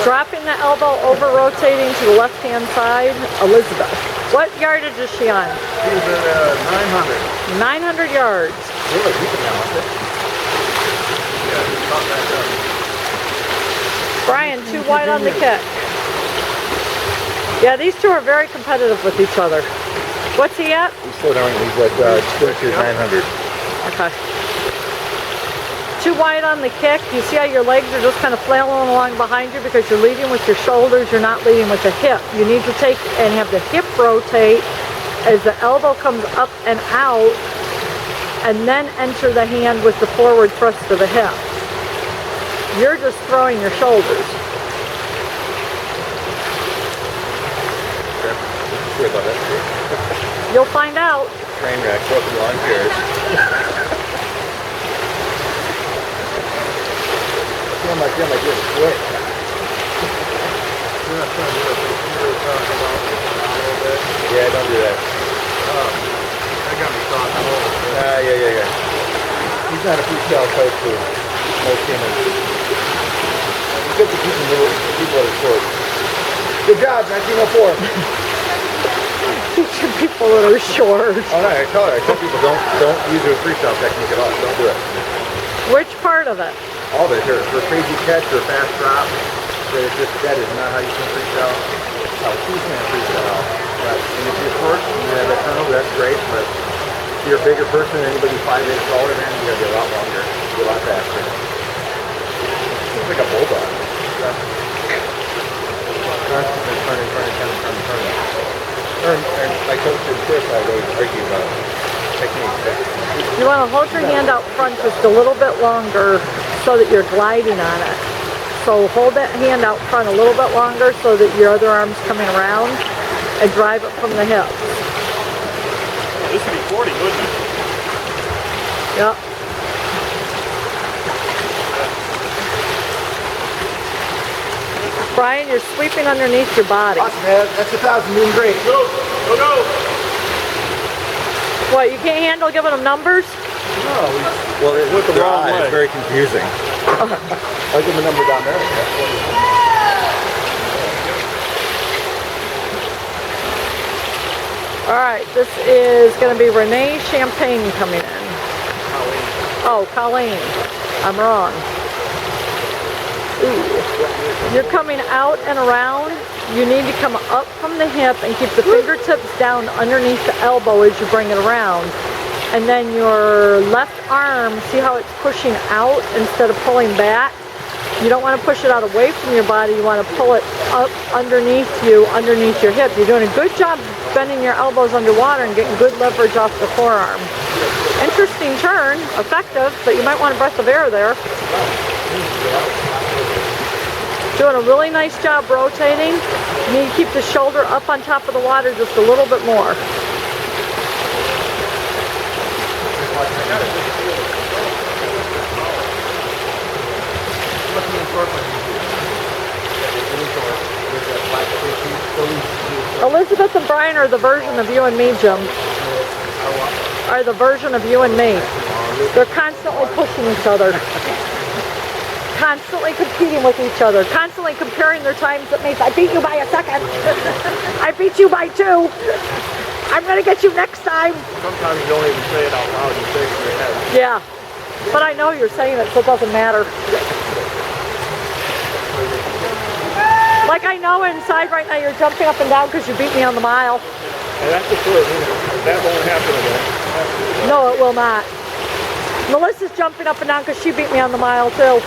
Dropping the elbow over, rotating to the left-hand side, Elizabeth. What yardage is she on? She's at 900. 900 yards. Really, you can balance it. Yeah, just pop back up. Brian, too wide on the kick. Yeah, these two are very competitive with each other. What's he at? He's still down. He's at 900. Okay. Too wide on the kick. You see how your legs are just kind of flailing along behind you because you're leading with your shoulders, you're not leading with the hip. You need to take and have the hip rotate as the elbow comes up and out, and then enter the hand with the forward thrust of the hip. You're just throwing your shoulders. Sure about that. You'll find out. Train wreck, broken lawn chairs. I feel like you're quick. Yeah, don't do that. That got me talking a little bit. Yeah. He's not a freestyle coach for most humans. He's good for keeping people at his short. Good job, 1904. Teaching people that are short. Oh no, I tell people don't use your freestyle technique at all. Don't do it. Which part of it? All of it. For crazy catch or fast drop, that is not how you can freestyle. How you can freestyle. And if you're short and you have that turnover, that's great. But if you're a bigger person, anybody 5 inches taller than you, gotta be a lot longer, be a lot faster. It's like a bulldog. Constantly turning. And my coach and Chris, I always argue about technique. You want to hold your hand out front just a little bit longer so that you're gliding on it. So hold that hand out front a little bit longer so that your other arm's coming around, and drive it from the hips. This would be 40, wouldn't it? Yep. Brian, you're sweeping underneath your body. Awesome, man. That's 1,000. Doing great. Go! What, you can't handle giving them numbers? No. Well, With the wrong way. It's very confusing. I'll give him a number down there. All right, this is going to be Renee Champagne coming in. Oh, Colleen. I'm wrong. Ooh. You're coming out and around. You need to come up from the hip and keep the fingertips down underneath the elbow as you bring it around. And then your left arm, see how it's pushing out instead of pulling back? You don't want to push it out away from your body. You want to pull it up underneath you, underneath your hip. You're doing a good job bending your elbows underwater and getting good leverage off the forearm. Interesting turn, effective, but you might want a breath of air there. Doing a really nice job rotating. You need to keep the shoulder up on top of the water just a little bit more. Elizabeth and Brian are the version of you and me, Jim. Are the version of you and me. They're constantly pushing each other. Constantly competing with each other. Constantly comparing their times at me. I beat you by a second. I beat you by 2. I'm going to get you next time. Sometimes you don't even say it out loud, you say it in your head. Yeah. But I know you're saying it, so it doesn't matter. Like I know inside right now you're jumping up and down because you beat me on the mile. And that's the truth. That won't happen again. No, it will not. Melissa's jumping up and down because she beat me on the mile too.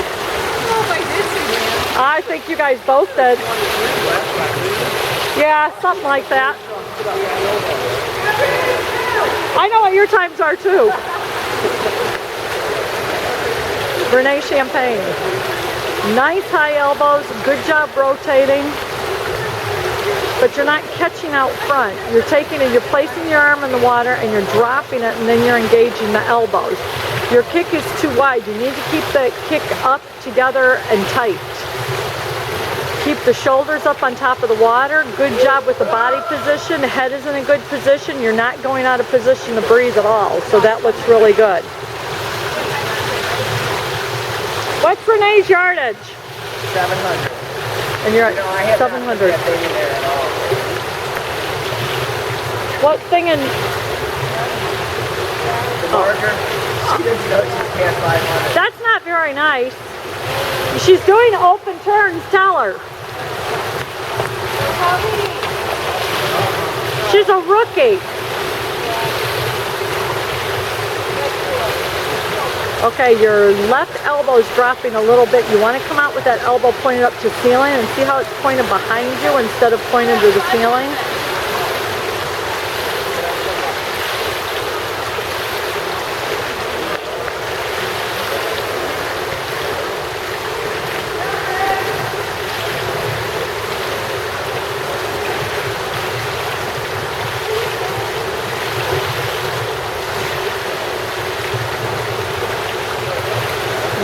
I think you guys both did. Yeah, something like that. I know what your times are too. Renee Champagne. Nice high elbows, good job rotating. But you're not catching out front. You're taking it, you're placing your arm in the water and you're dropping it and then you're engaging the elbows. Your kick is too wide. You need to keep the kick up together and tight. Keep the shoulders up on top of the water. Good job with the body position. The head is in a good position. You're not going out of position to breathe at all. So that looks really good. What's Renee's yardage? 700. And you're at No, I have not 700. put that thing in there at all. What thing in, The marker, she didn't know she's past 500. that's not very nice. She's doing open turns, tell her. She's a rookie. Okay, your left elbow is dropping a little bit. You want to come out with that elbow pointed up to ceiling and see how it's pointed behind you instead of pointed to the ceiling.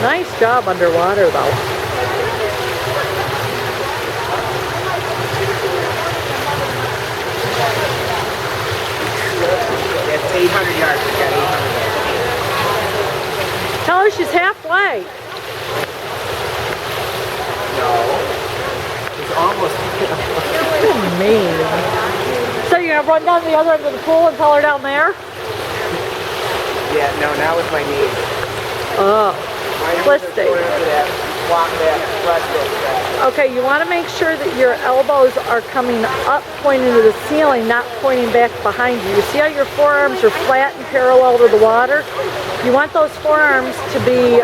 Nice job underwater though. That's 800 yards. We got 800 yards. Tell her she's halfway. No. It's almost. You're mean. So you're gonna run down the other end of the pool and tell her down there? Yeah, no, now with my knees. Oh. My knees are Twisting. going into that, walk that, press that. Okay, you want to make sure that your elbows are coming up, pointing to the ceiling, not pointing back behind you. You see how your forearms are flat and parallel to the water? You want those forearms to be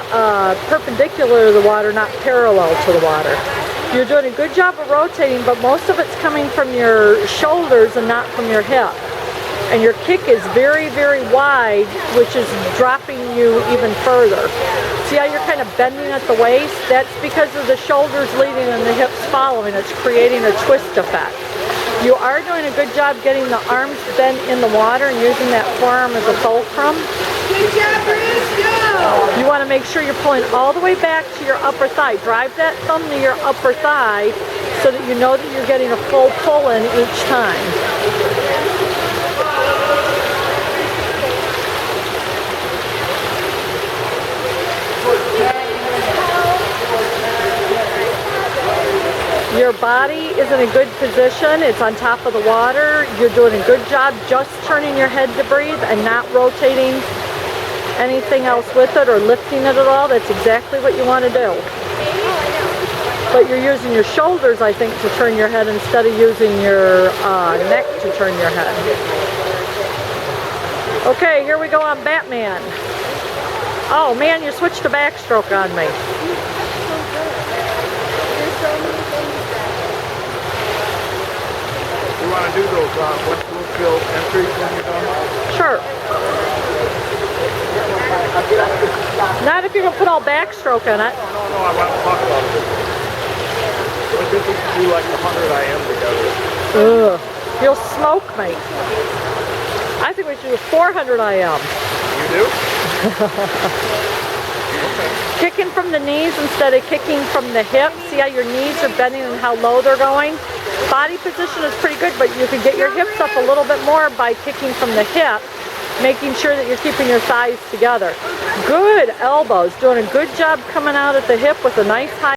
perpendicular to the water, not parallel to the water. You're doing a good job of rotating, but most of it's coming from your shoulders and not from your hip. And your kick is very, very wide, which is dropping you even further. See how you're kind of bending at the waist? That's because of the shoulders leading and the hips following. It's creating a twist effect. You are doing a good job getting the arms bent in the water and using that forearm as a fulcrum. Good job, Briscoe! You want to make sure you're pulling all the way back to your upper thigh. Drive that thumb to your upper thigh so that you know that you're getting a full pull in each time. Your body is in a good position. It's on top of the water. You're doing a good job just turning your head to breathe and not rotating anything else with it or lifting it at all. That's exactly what you want to do. But you're using your shoulders, I think, to turn your head instead of using your neck to turn your head. Okay, here we go on Batman. Oh man, you switched to backstroke on me. You want to do those Westwood Field entries when you're done? Sure. Not if you're going to put all backstroke in it. No, I want to talk about this. I think we should do like 100 IM together. Ugh. You'll smoke me. I think we should do 400 IM. You do? Kicking from the knees instead of kicking from the hips. See how your knees are bending and how low they're going? Body position is pretty good, but you can get your hips up a little bit more by kicking from the hip, making sure that you're keeping your thighs together. Good elbows. Doing a good job coming out at the hip with a nice high